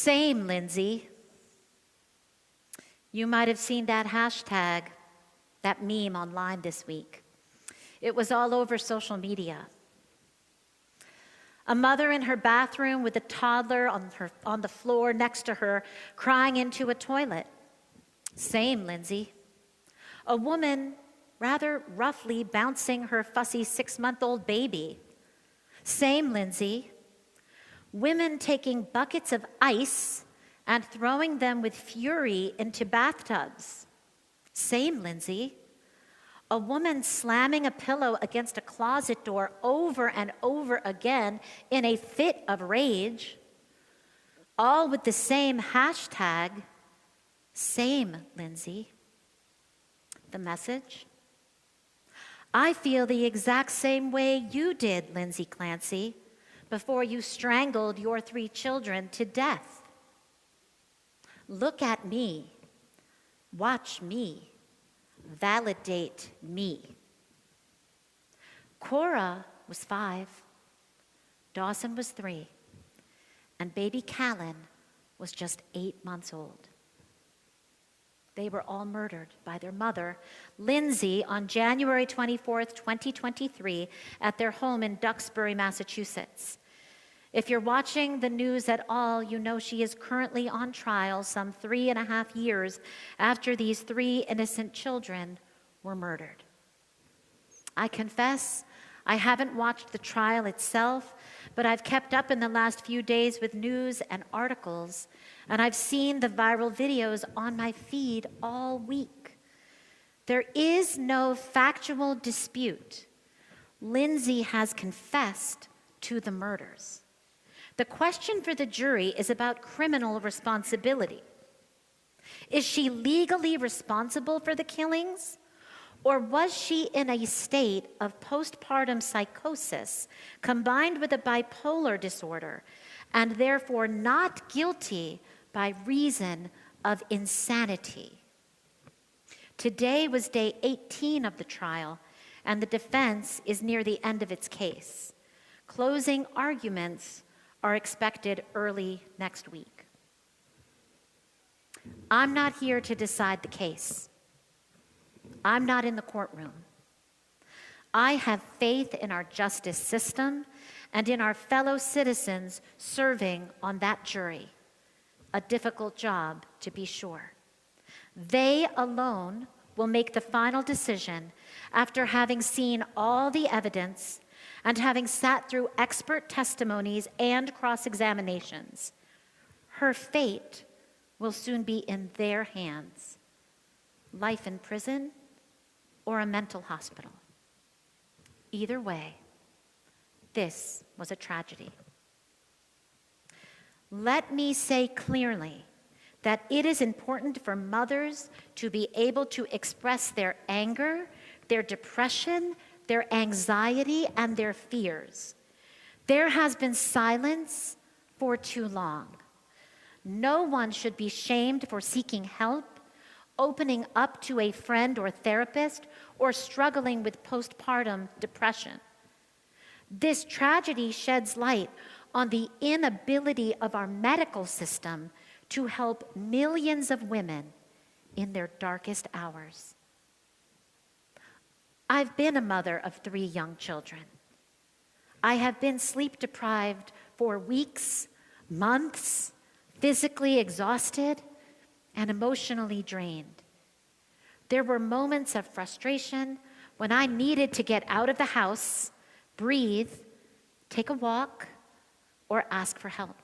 Same, Lindsay. You might have seen that hashtag, that meme online this week. It was all over social media. A mother in her bathroom with a toddler on the floor next to her, crying into a toilet. Same, Lindsay. A woman rather roughly bouncing her fussy 6-month-old baby. Same, Lindsay. Women taking buckets of ice and throwing them with fury into bathtubs. Same, Lindsay. A woman slamming a pillow against a closet door over and over again in a fit of rage, all with the same hashtag, same, Lindsay. The message? I feel the exact same way you did, Lindsay Clancy, before you strangled your 3 children to death. Look at me. Watch me. Validate me. Cora was 5, Dawson was 3, and baby Callan was just 8 months old. They were all murdered by their mother, Lindsay, on January 24th, 2023, at their home in Duxbury, Massachusetts. If you're watching the news at all, you know she is currently on trial some 3.5 years after these 3 innocent children were murdered. I confess, I haven't watched the trial itself, but I've kept up in the last few days with news and articles, and I've seen the viral videos on my feed all week. There is no factual dispute. Lindsay has confessed to the murders. The question for the jury is about criminal responsibility. Is she legally responsible for the killings? Or was she in a state of postpartum psychosis combined with a bipolar disorder and therefore not guilty by reason of insanity? Today was day 18 of the trial, and the defense is near the end of its case. Closing arguments are expected early next week. I'm not here to decide the case. I'm not in the courtroom. I have faith in our justice system and in our fellow citizens serving on that jury. A difficult job, to be sure. They alone will make the final decision after having seen all the evidence and having sat through expert testimonies and cross-examinations. Her fate will soon be in their hands. Life in prison or a mental hospital. Either way, this was a tragedy. Let me say clearly that it is important for mothers to be able to express their anger, their depression, their anxiety, and their fears. There has been silence for too long. No one should be shamed for seeking help, opening up to a friend or therapist, or struggling with postpartum depression. This tragedy sheds light on the inability of our medical system to help millions of women in their darkest hours. I've been a mother of 3 young children. I have been sleep deprived for weeks, months, physically exhausted, and emotionally drained. There were moments of frustration when I needed to get out of the house, breathe, take a walk, or ask for help.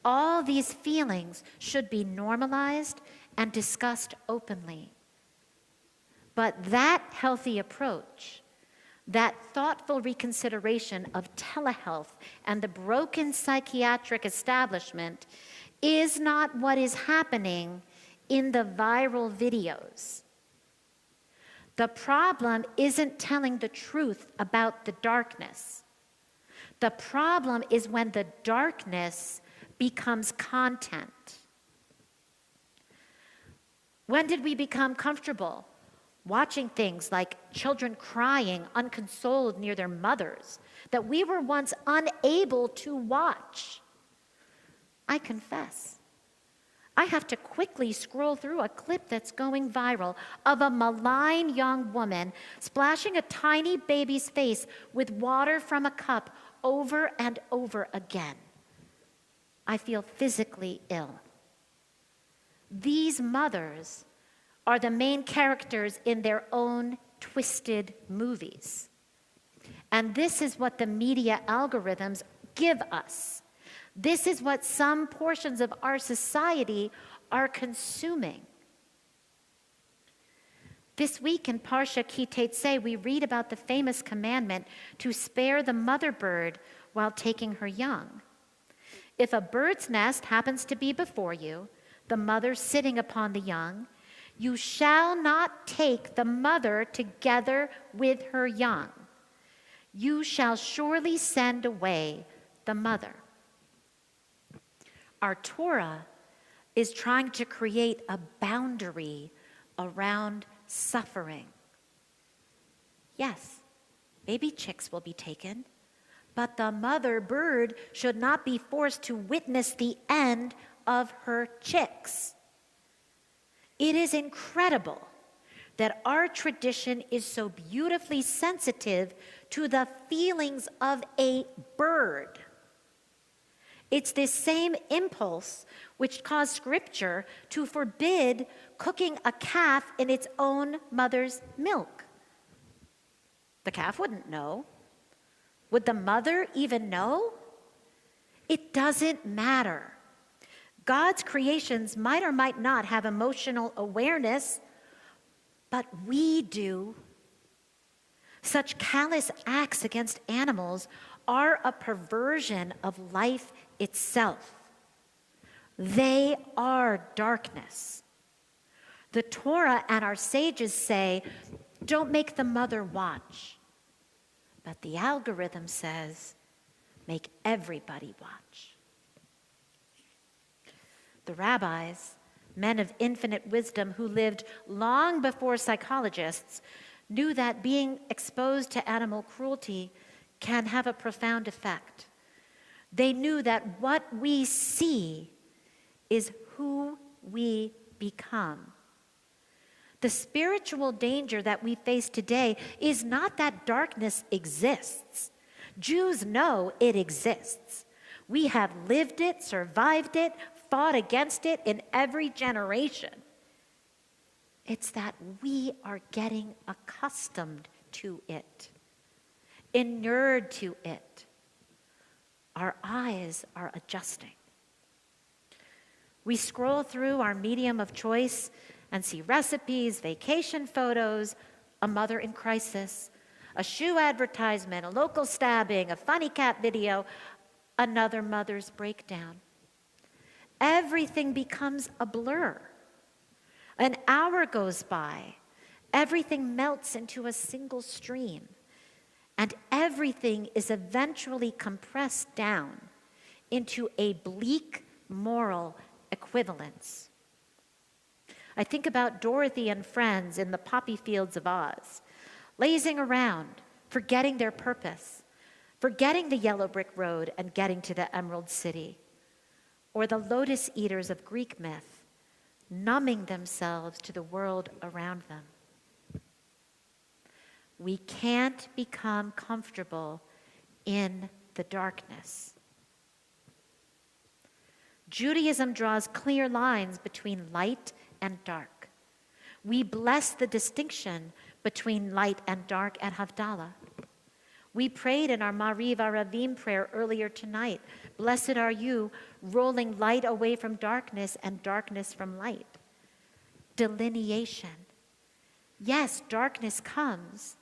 All these feelings should be normalized and discussed openly. But that healthy approach, that thoughtful reconsideration of telehealth and the broken psychiatric establishment is not what is happening in the viral videos. The problem isn't telling the truth about the darkness. The problem is when the darkness becomes content. When did we become comfortable watching things like children crying unconsoled near their mothers that we were once unable to watch? I confess, I have to quickly scroll through a clip that's going viral of a malign young woman splashing a tiny baby's face with water from a cup over and over again. I feel physically ill. These mothers are the main characters in their own twisted movies. And this is what the media algorithms give us. This is what some portions of our society are consuming. This week in Parsha Ki Teitzei, we read about the famous commandment to spare the mother bird while taking her young. If a bird's nest happens to be before you, the mother sitting upon the young, you shall not take the mother together with her young. You shall surely send away the mother. Our Torah is trying to create a boundary around suffering. Yes, baby chicks will be taken, but the mother bird should not be forced to witness the end of her chicks. It is incredible that our tradition is so beautifully sensitive to the feelings of a bird. It's this same impulse which caused Scripture to forbid cooking a calf in its own mother's milk. The calf wouldn't know. Would the mother even know? It doesn't matter. God's creations might or might not have emotional awareness, but we do. Such callous acts against animals are a perversion of life itself. They are darkness. The Torah and our sages say, don't make the mother watch. But the algorithm says, make everybody watch. The rabbis, men of infinite wisdom who lived long before psychologists, knew that being exposed to animal cruelty can have a profound effect. They knew that what we see is who we become. The spiritual danger that we face today is not that darkness exists. Jews know it exists. We have lived it, survived it, fought against it in every generation. It's that we are getting accustomed to it, inured to it. Our eyes are adjusting. We scroll through our medium of choice and see recipes, vacation photos, a mother in crisis, a shoe advertisement, a local stabbing, a funny cat video, another mother's breakdown. Everything becomes a blur. An hour goes by. Everything melts into a single stream. And everything is eventually compressed down into a bleak moral equivalence. I think about Dorothy and friends in the poppy fields of Oz, lazing around, forgetting their purpose, forgetting the yellow brick road and getting to the Emerald City, or the lotus eaters of Greek myth, numbing themselves to the world around them. We can't become comfortable in the darkness. Judaism draws clear lines between light and dark. We bless the distinction between light and dark at Havdalah. We prayed in our Mariv Aravim prayer earlier tonight, blessed are you, rolling light away from darkness and darkness from light. Delineation. Yes, darkness comes,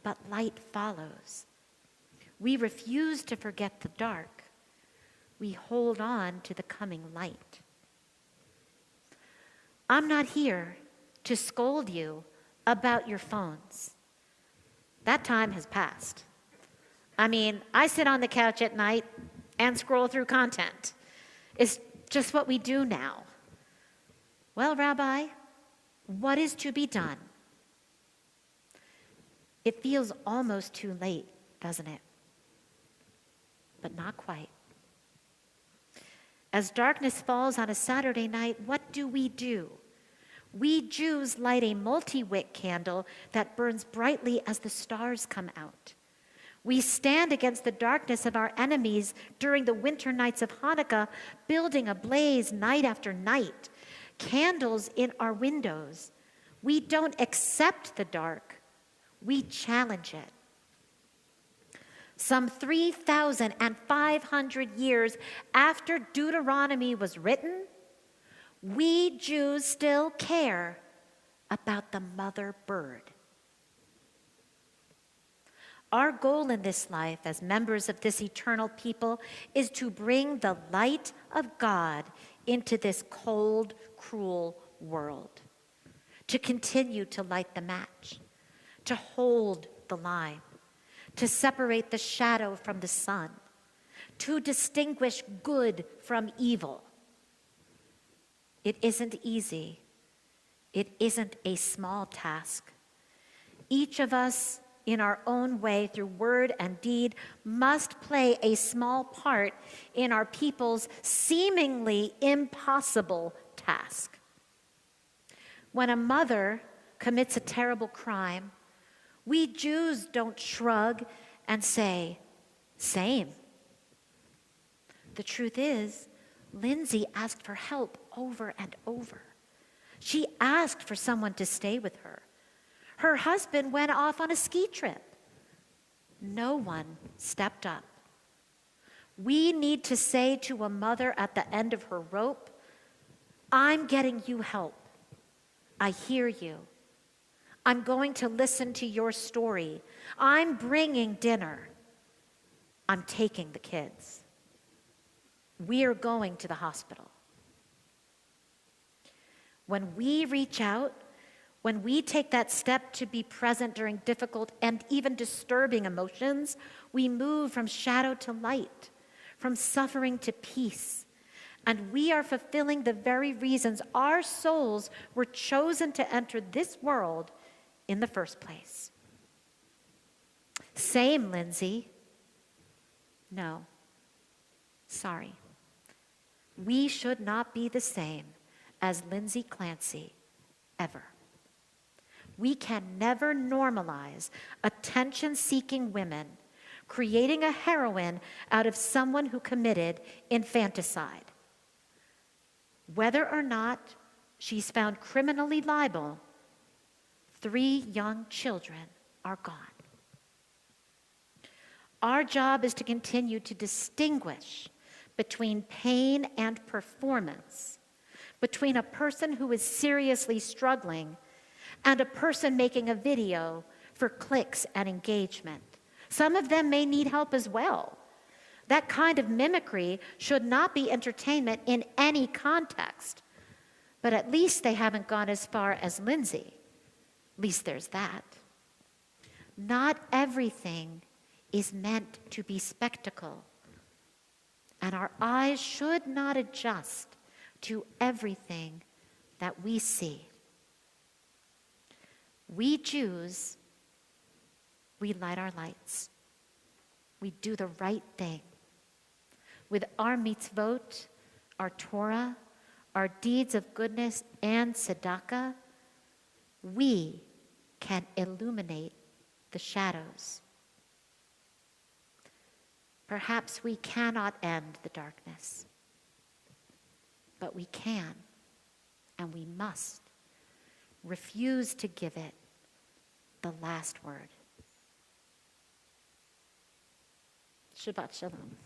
but light follows. We refuse to forget the dark. We hold on to the coming light. I'm not here to scold you about your phones. That time has passed. I mean, I sit on the couch at night and scroll through content. It's just what we do now. Well, Rabbi, what is to be done? It feels almost too late, doesn't it? But not quite. As darkness falls on a Saturday night, what do? We Jews light a multi-wick candle that burns brightly as the stars come out. We stand against the darkness of our enemies during the winter nights of Hanukkah, building a blaze night after night, candles in our windows. We don't accept the dark, we challenge it. Some 3,500 years after Deuteronomy was written, we Jews still care about the mother bird. Our goal in this life as members of this eternal people is to bring the light of God into this cold, cruel world, to continue to light the match, to hold the line, to separate the shadow from the sun, to distinguish good from evil. It isn't easy. It isn't a small task. Each of us, in our own way, through word and deed, must play a small part in our people's seemingly impossible task. When a mother commits a terrible crime, we Jews don't shrug and say, same. The truth is, Lindsay asked for help over and over. She asked for someone to stay with her. Her husband went off on a ski trip. No one stepped up. We need to say to a mother at the end of her rope, I'm getting you help. I hear you. I'm going to listen to your story. I'm bringing dinner. I'm taking the kids. We're going to the hospital. When we reach out, when we take that step to be present during difficult and even disturbing emotions, we move from shadow to light, from suffering to peace. And we are fulfilling the very reasons our souls were chosen to enter this world in the first place. Same, Lindsay. No. Sorry. We should not be the same as Lindsay Clancy, ever. We can never normalize attention-seeking women creating a heroine out of someone who committed infanticide. Whether or not she's found criminally liable, 3 young children are gone. Our job is to continue to distinguish between pain and performance, between a person who is seriously struggling and a person making a video for clicks and engagement. Some of them may need help as well. That kind of mimicry should not be entertainment in any context. But at least they haven't gone as far as Lindsay. At least there's that. Not everything is meant to be spectacle. And our eyes should not adjust to everything that we see. We Jews, we light our lights. We do the right thing. With our mitzvot, our Torah, our deeds of goodness, and tzedakah, we can illuminate the shadows. Perhaps we cannot end the darkness, but we can, and we must, refuse to give it the last word. Shabbat Shalom.